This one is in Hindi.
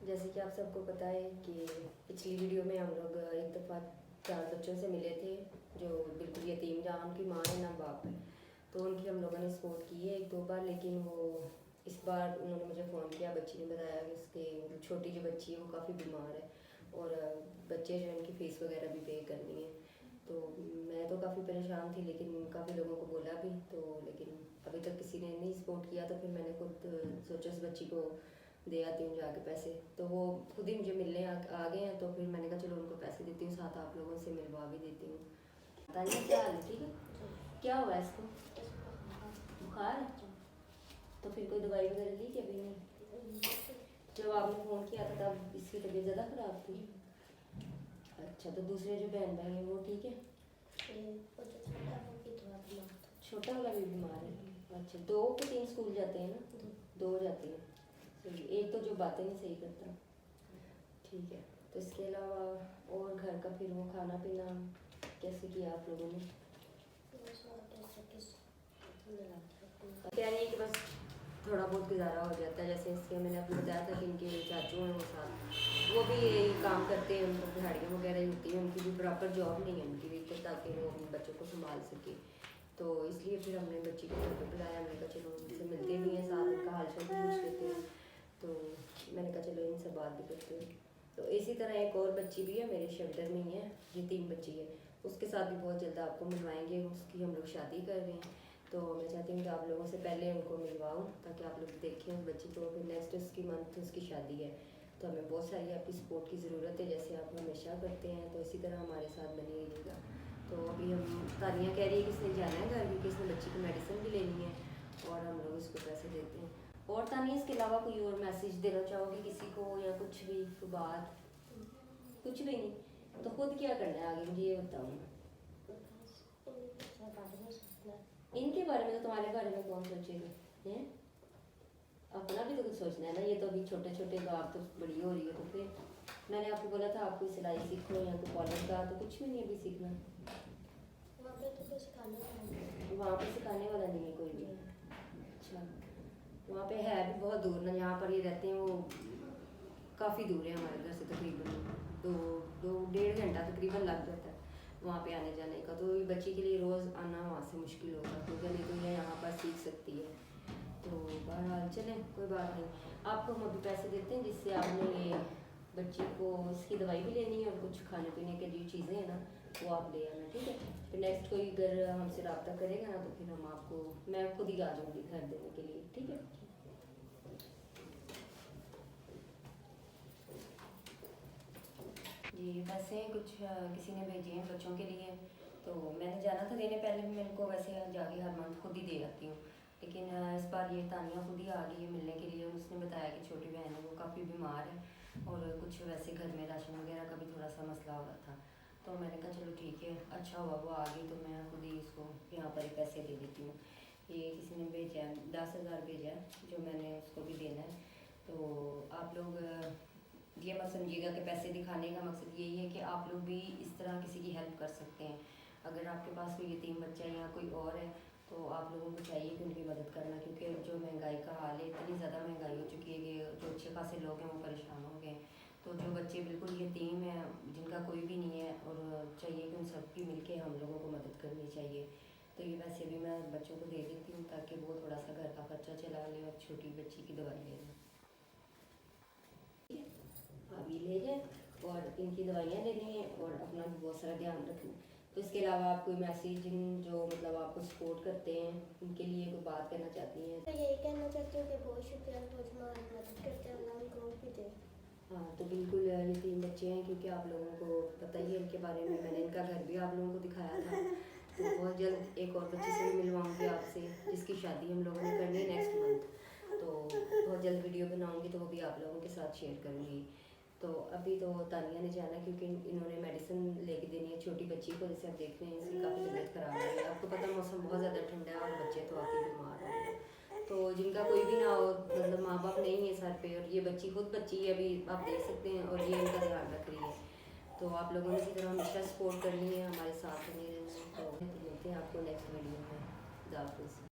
जैसे कि आप सबको पता है कि पिछली वीडियो में हम लोग एक दफ़ा 4 बच्चों से मिले थे जो बिल्कुल यतीम, जहाँ उनकी माँ है ना बाप है। तो उनकी हम लोगों ने सपोर्ट की है 1-2 बार, लेकिन वो इस बार उन्होंने मुझे फ़ोन किया। बच्ची ने बताया कि उसके छोटी जो बच्ची है वो काफ़ी बीमार है और बच्चे जो उनकी फ़ीस वगैरह भी पे करनी है। तो मैं तो काफ़ी परेशान थी, लेकिन काफ़ी लोगों को बोला भी, तो लेकिन अभी तक किसी ने नहीं सपोर्ट किया। तो फिर मैंने खुद सोचा उस बच्ची को दे आती हूँ जाके पैसे। तो वो खुद ही मुझे मिलने आ गए हैं, तो फिर मैंने कहा चलो उनको पैसे देती हूँ, साथ आप लोगों से मिलवा भी देती हूँ। तानिया क्या हाल है? ठीक है? क्या हुआ है इसको? बुखार है? तो फिर कोई दवाई वगैरह ली कि अभी नहीं? जब आपने फ़ोन किया था तब इसकी तबीयत ज़्यादा ख़राब थी? अच्छा, तो दूसरे जो बहन भाई हैं वो ठीक है? छोटा वाला भी बीमार है? अच्छा, 2 के 3 स्कूल जाते हैं ना? 2 जाते हैं। चलिए, एक तो जो बातें नहीं सही करता। ठीक है, तो इसके अलावा और घर का फिर वो खाना पीना कैसे किया आप लोगों ने? कह रही है कि बस थोड़ा बहुत गुजारा हो जाता है। जैसे इसके मैंने आपको बताया था कि इनके चाचू हैं वो साथ, वो भी यही काम करते हैं, उनको दिहाड़ियाँ वगैरह ही होती हैं, उनकी भी प्रॉपर जॉब नहीं है उनकी भी, तो ताकि वो अपने बच्चों को संभाल सके। तो इसलिए फिर हमने बच्ची को घर पर बुलाया। हमने कहा चलो उनसे मिलते भी हैं, साथ उनका हाल चाल पूछ लेते हैं। तो मैंने कहा चलो इनसे बात भी करते हैं। तो इसी तरह एक और बच्ची भी है मेरे शेल्टर में ही है, ये 3 बच्ची है, उसके साथ भी बहुत जल्द आपको मिलवाएंगे। उसकी हम लोग शादी कर रहे हैं, तो मैं चाहती हूँ कि आप लोगों से पहले उनको मिलवाऊँ ताकि आप लोग देखें उस बच्ची को। फिर नेक्स्ट उसकी मंथ उसकी शादी है, तो हमें बहुत सारी आपकी सपोर्ट की ज़रूरत है, जैसे आप हमेशा करते हैं। तो इसी तरह हमारे साथ बनी रहिएगा। तो अभी हम तानिया कह रही है कि इसने जाना है घर, क्योंकि इसने बच्ची की मेडिसिन भी लेनी है और हम लोग इसको पैसे देते हैं। और तानिया इसके अलावा कोई और मैसेज देना चाहोगे किसी को, या कुछ भी, कोई बात? कुछ भी नहीं? तो खुद क्या करना है आगे मुझे ये बताओ। इनके बारे में तो तुम्हारे बारे में कौन सोचेगा? हैं? अपना भी तो कुछ सोचना है ना। ये तो अभी छोटे छोटे, तो आप तो बड़ी हो रही हो, तो फिर मैंने आपको बोला था आप कोई सिलाई सीखो या कोई कॉलेज का, तो कुछ भी नहीं अभी सीखना। वहाँ पे सिखाने वाला नहीं है कोई भी? अच्छा, वहाँ पे है भी बहुत दूर ना, जहाँ पर ये रहते हैं वो काफ़ी दूर है हमारे घर से, तकरीबन 2-1.5 घंटा तकरीबन लग जाता है वहाँ पे आने जाने का। तो बच्ची के लिए रोज़ आना वहाँ से मुश्किल होगा, तो नहीं तो ये यहाँ पर सीख सकती है। तो बहरहाल चलें, कोई बात नहीं। आपको हम अभी पैसे देते हैं जिससे आपने ये बच्ची को इसकी दवाई भी लेनी है और कुछ खाने पीने के जो चीज़ें हैं ना वो आप ले आना, ठीक है? फिर नेक्स्ट कोई अगर हमसे रब्ता करेगा ना तो फिर हम आपको, मैं खुद ही आ जाऊँगी घर देने के लिए, ठीक है? जी, वैसे कुछ किसी ने भेजे हैं बच्चों के लिए, तो मैंने जाना था देने। पहले भी मैं इनको वैसे जाके हर मंथ खुद ही दे आती हूँ, लेकिन इस बार ये तानिया खुद ही आ गई है मिलने के लिए। उसने बताया कि छोटी बहन है वो काफ़ी बीमार है और कुछ वैसे घर में राशन वगैरह का भी थोड़ा सा मसला हो रहा था। तो मैंने कहा चलो ठीक है, अच्छा हुआ वो आ गई, तो मैं खुद ही इसको यहाँ पर ही पैसे दे देती हूँ। ये किसी ने भेजा है 10,000 भेजा है, जो मैंने उसको भी देना है। तो आप लोग ये मत समझिएगा कि पैसे दिखाने का मकसद यही है कि आप लोग भी इस तरह किसी की हेल्प कर सकते हैं। अगर आपके पास कोई यतीम बच्चा है या कोई और है, तो आप लोगों को चाहिए कि उनकी मदद करना, क्योंकि जो महंगाई का हाल है, इतनी ज़्यादा महंगाई हो चुकी है कि जो अच्छे खासे लोग हैं वो परेशान हो गए। तो जो बच्चे बिल्कुल यतीम हैं, जिनका कोई भी नहीं है, और चाहिए कि उन सबकी मिलके हम लोगों को मदद करनी चाहिए। तो ये वैसे भी मैं बच्चों को दे देती हूँ ताकि वो थोड़ा सा घर का खर्चा चला लें और छोटी बच्ची की दवाई ले लें। अभी ले जाए और इनकी दवाइयाँ लेनी है और अपना भी बहुत सारा ध्यान रखना। तो इसके अलावा आप कोई मैसेज जो मतलब आपको सपोर्ट करते हैं उनके लिए कोई बात कहना चाहती हैं? तो यही कहना चाहती हूँ कि बहुत शुक्रिया, बहुत हमारी मदद करते हैं, अल्लाह उनको भी दे। हाँ, तो बिल्कुल ये 3 बच्चे हैं, क्योंकि आप लोगों को पता ही है इनके बारे में, मैंने इनका घर भी आप लोगों को दिखाया था। तो बहुत जल्द एक और बच्चे से भी मिलवाऊँगी आपसे, जिसकी शादी हम लोगों ने करनी है नेक्स्ट मंथ। तो बहुत जल्द वीडियो बनाऊँगी तो वो भी आप लोगों के साथ शेयर करूँगी। तो अभी तो तानिया ने जाना, क्योंकि इन्होंने मेडिसिन लेके देनी है छोटी बच्ची को। जैसे आप देख रहे हैं इसकी काफ़ी तबीयत ख़राब हो गई है। आपको पता मौसम बहुत ज़्यादा ठंडा है और बच्चे तो आपके बीमार हो गए। तो जिनका कोई भी ना हो, मतलब माँ बाप नहीं है सर पे, और ये बच्ची खुद बच्ची है अभी, आप देख सकते हैं, और ये इनका ध्यान रख रही है। तो आप लोगों ने इसी तरह हमेशा सपोर्ट करनी है, हमारे साथ बने रहना है। तो मिलते हैं आपको नेक्स्ट वीडियो में। खुदा हाफिज़।